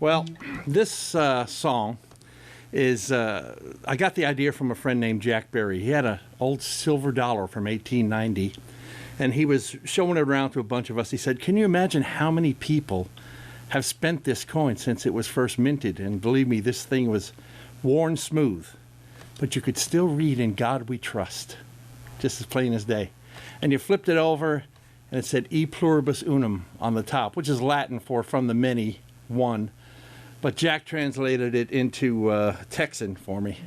Well, this song is, I got the idea from a friend named Jack Berry. He had an old silver dollar from 1890, and he was showing it around to a bunch of us. He said, can you imagine how many people have spent this coin since it was first minted? And believe me, this thing was worn smooth, but you could still read "In God We Trust," just as plain as day. And you flipped it over, and it said "E pluribus unum" on the top, which is Latin for "from the many, one." But Jack translated it into Texan for me.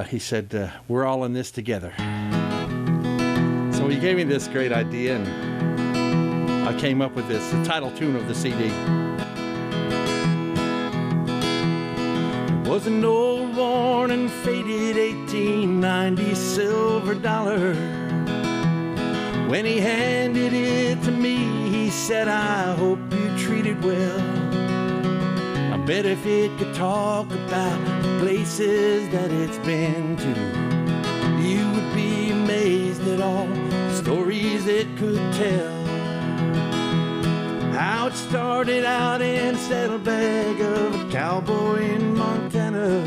He said, we're all in this together. So he gave me this great idea, and I came up with this, the title tune of the CD. It was an old, worn, and faded 1890 silver dollar. When he handed it to me, he said, I hope you treat it well. I bet if it could talk about the places that it's been to, you would be amazed at all the stories it could tell. How it started out in a saddlebag of a cowboy in Montana.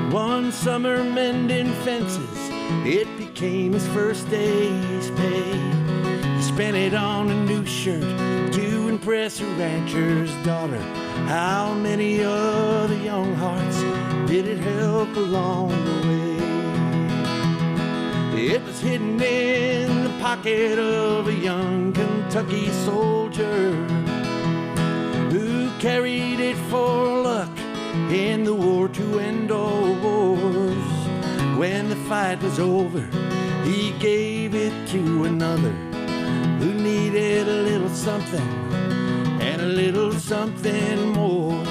One summer mending fences, it became his first day's pay. He spent it on a new shirt to impress a rancher's daughter. How many other young hearts did it help along the way? It was hidden in the pocket of a young Kentucky soldier who carried it for luck in the war to end all wars. When the fight was over, he gave it to another who needed a little something and a little something more.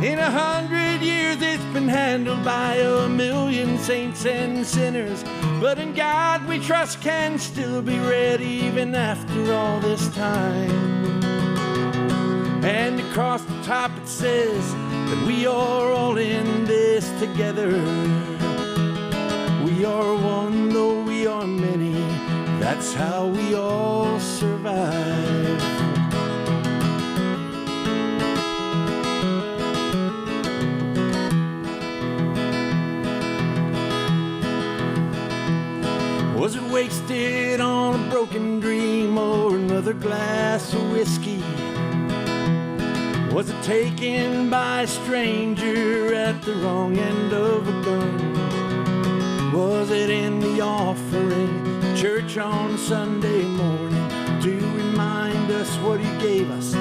In 100 years it's been handled by a million saints and sinners, but in God we trust can still be read even after all this time. And across the top it says that we are all in this together. We are one though we are many, that's how we all survive. Was it wasted on a broken dream or another glass of whiskey? Was it taken by a stranger at the wrong end of a gun? Was it in the offering at church on Sunday morning to remind us what he gave us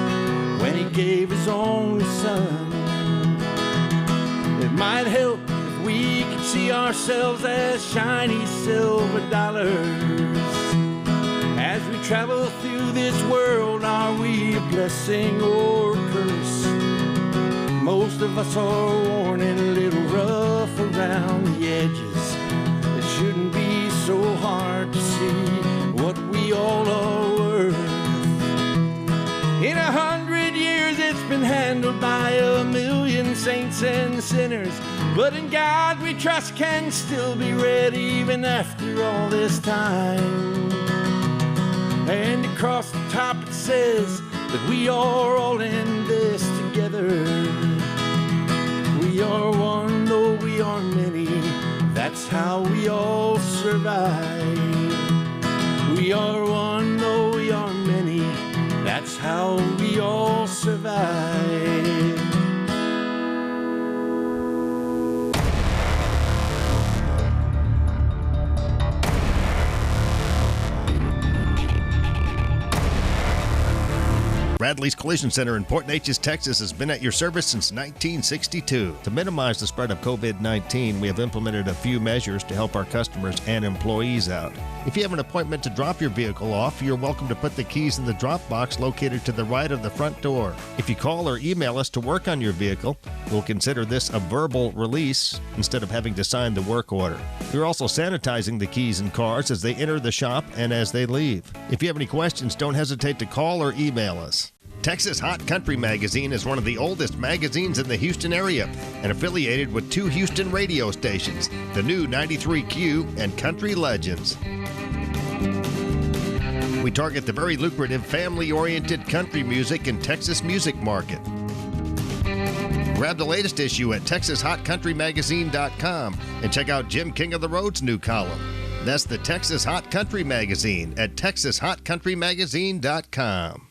when he gave his only son? It might help if we could see ourselves as shiny silver dollars. As we travel through this world, are we a blessing or a curse? Most of us are worn and a little rough around the edges. It shouldn't be so hard to see what we all are worth. In 100 years it's been handled by a million saints and sinners, but in God we trust can still be read even after all this time. And across the top it says that we are all in this together. We are one though we are many, that's how we all survive. We are one though we are many, that's how we all survive. Bradley's Collision Center in Port Neches, Texas has been at your service since 1962. To minimize the spread of COVID-19, we have implemented a few measures to help our customers and employees out. If you have an appointment to drop your vehicle off, you're welcome to put the keys in the drop box located to the right of the front door. If you call or email us to work on your vehicle, we'll consider this a verbal release instead of having to sign the work order. We're also sanitizing the keys and cars as they enter the shop and as they leave. If you have any questions, don't hesitate to call or email us. Texas Hot Country Magazine is one of the oldest magazines in the Houston area and affiliated with 2 Houston radio stations, the new 93Q and Country Legends. We target the very lucrative family-oriented country music and Texas music market. Grab the latest issue at TexasHotCountryMagazine.com and check out Jim King of the Road's new column. That's the Texas Hot Country Magazine at TexasHotCountryMagazine.com.